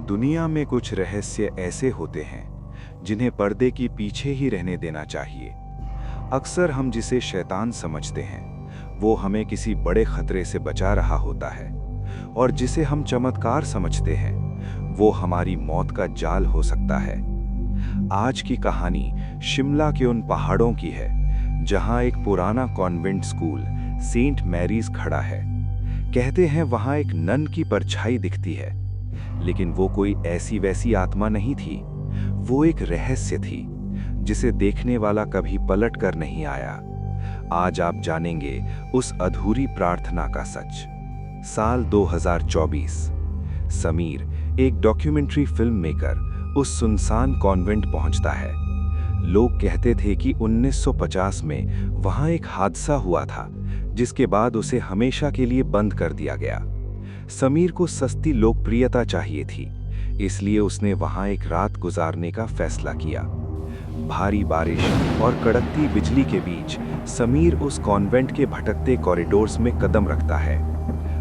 दुनिया में कुछ रहस्य ऐसे होते हैं जिन्हें पर्दे की पीछे ही रहने देना चाहिए। अक्सर हम जिसे शैतान समझते हैं वो हमें किसी बड़े खतरे से बचा रहा होता है, और जिसे हम चमत्कार समझते हैं वो हमारी मौत का जाल हो सकता है। आज की कहानी शिमला के उन पहाड़ों की है जहां एक पुराना कॉन्वेंट स्कूल सेंट मैरीज खड़ा है। कहते हैं वहां एक नन की परछाई दिखती है, लेकिन वो कोई ऐसी वैसी आत्मा नहीं थी। वो एक रहस्य थी जिसे देखने वाला कभी पलट कर नहीं आया। आज आप जानेंगे उस अधूरी प्रार्थना का सच। साल 2024। समीर एक डॉक्यूमेंट्री फिल्म मेकर उस सुनसान कॉन्वेंट पहुंचता है। लोग कहते थे कि 1950 में वहां एक हादसा हुआ था जिसके बाद उसे हमेशा के लिए बंद कर दिया गया। समीर को सस्ती लोकप्रियता चाहिए थी, इसलिए उसने वहां एक रात गुजारने का फैसला किया। भारी बारिश और कड़कती बिजली के बीच समीर उस कॉन्वेंट के भटकते कॉरिडोर्स में कदम रखता है।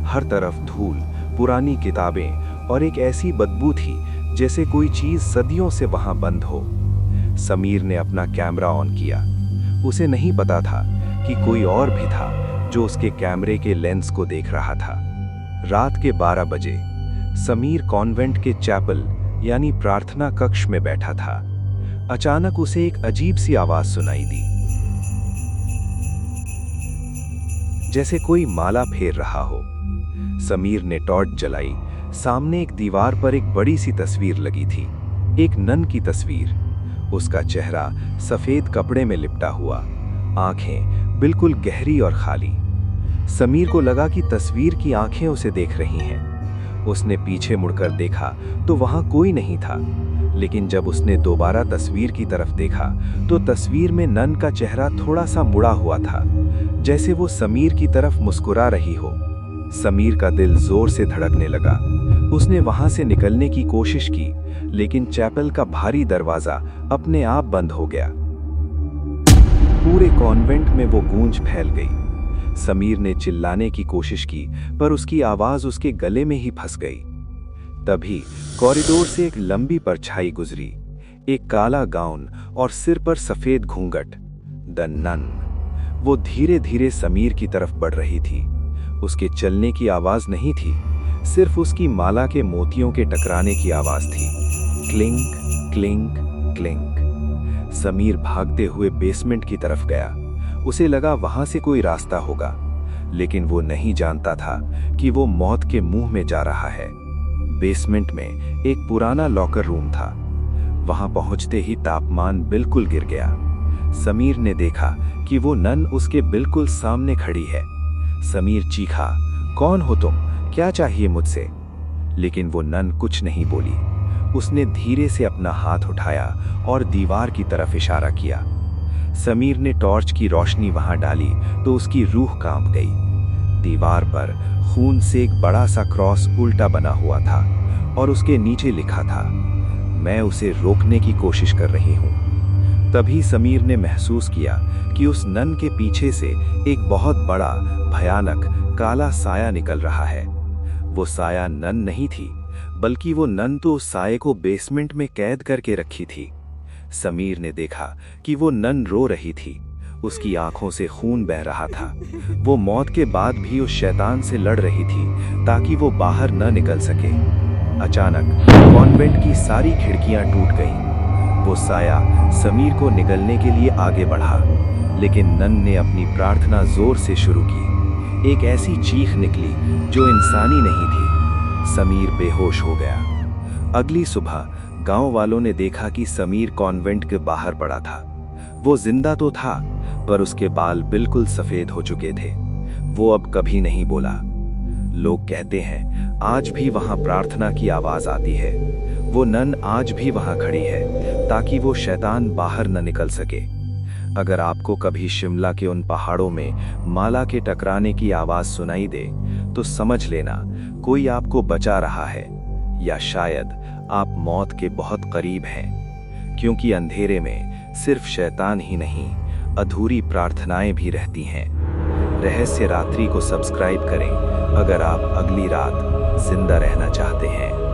हर तरफ धूल, पुरानी किताबें और एक ऐसी बदबू थी जैसे कोई चीज सदियों से वहां बंद हो। समीर ने अपना कैमरा ऑन किया। उसे नहीं पता था कि कोई और भी था जो उसके कैमरे के लेंस को देख रहा था। रात के 12 बजे समीर कॉन्वेंट के चैपल यानी प्रार्थना कक्ष में बैठा था। अचानक उसे एक अजीब सी आवाज सुनाई दी, जैसे कोई माला फेर रहा हो। समीर ने टॉर्च जलाई। सामने एक दीवार पर एक बड़ी सी तस्वीर लगी थी, एक नन की तस्वीर। उसका चेहरा सफेद कपड़े में लिपटा हुआ, आंखें बिल्कुल गहरी और खाली। समीर को लगा कि तस्वीर की आंखें उसे देख रही हैं। उसने पीछे मुड़कर देखा तो वहां कोई नहीं था, लेकिन जब उसने दोबारा तस्वीर की तरफ देखा तो तस्वीर में नन का चेहरा थोड़ा सा मुड़ा हुआ था, जैसे वो समीर की तरफ मुस्कुरा रही हो। समीर का दिल जोर से धड़कने लगा। उसने वहां से निकलने की कोशिश की, लेकिन चैपल का भारी दरवाजा अपने आप बंद हो गया। पूरे कॉन्वेंट में वो गूंज फैल गई। समीर ने चिल्लाने की कोशिश की, पर उसकी आवाज उसके गले में ही फंस गई। तभी कॉरिडोर से एक लंबी परछाई गुजरी, एक काला गाउन और सिर पर सफेद घूंघट। The nun. वो धीरे धीरे समीर की तरफ बढ़ रही थी। उसके चलने की आवाज नहीं थी, सिर्फ उसकी माला के मोतियों के टकराने की आवाज थी। Clink clink clink. समीर भागते हुए बेसमेंट की तरफ गया। उसे लगा वहां से कोई रास्ता होगा, लेकिन वो नहीं जानता था कि वो मौत के मुंह में जा रहा है। बेसमेंट में एक पुराना लॉकर रूम था। वहां पहुंचते ही तापमान बिल्कुल गिर गया। समीर ने देखा कि वो नन उसके बिल्कुल सामने खड़ी है। समीर चीखा, कौन हो तुम? क्या चाहिए मुझसे? लेकिन वो नन कुछ नहीं बोली। उसने धीरे से अपना हाथ उठाया और दीवार की तरफ इशारा किया। समीर ने टॉर्च की रोशनी वहां डाली तो उसकी रूह कांप गई। दीवार पर खून से एक बड़ा सा क्रॉस उल्टा बना हुआ था और उसके नीचे लिखा था, मैं उसे रोकने की कोशिश कर रही हूं। तभी समीर ने महसूस किया कि उस नन के पीछे से एक बहुत बड़ा भयानक काला साया निकल रहा है। वो साया नन नहीं थी, बल्कि वो नन तो उस साये को बेसमेंट में कैद करके रखी थी। समीर ने देखा कि वो नन रो रही थी। उसकी आंखों से खून बह रहा था। वो मौत के बाद भी उस शैतान से लड़ रही थी ताकि वो बाहर न निकल सके। अचानक कॉन्वेंट की सारी खिड़कियां टूट गईं। वो साया समीर को निगलने के लिए आगे बढ़ा, लेकिन नन ने अपनी प्रार्थना जोर से शुरू की। एक ऐसी चीख निकली जो इंसानी नहीं थी। समीर बेहोश हो गया। अगली सुबह गांव वालों ने देखा कि समीर कॉन्वेंट के बाहर पड़ा था। वो जिंदा तो था, पर उसके बाल बिल्कुल सफेद हो चुके थे। वो अब कभी नहीं बोला। लोग कहते हैं आज भी वहां प्रार्थना की आवाज आती है। वो नन आज भी वहां खड़ी है ताकि वो शैतान बाहर न निकल सके। अगर आपको कभी शिमला के उन पहाड़ों में माला के टकराने की आवाज सुनाई दे तो समझ लेना कोई आपको बचा रहा है, या शायद आप मौत के बहुत करीब हैं, क्योंकि अंधेरे में सिर्फ शैतान ही नहीं, अधूरी प्रार्थनाएं भी रहती हैं। रहस्य रात्रि को सब्सक्राइब करें अगर आप अगली रात जिंदा रहना चाहते हैं।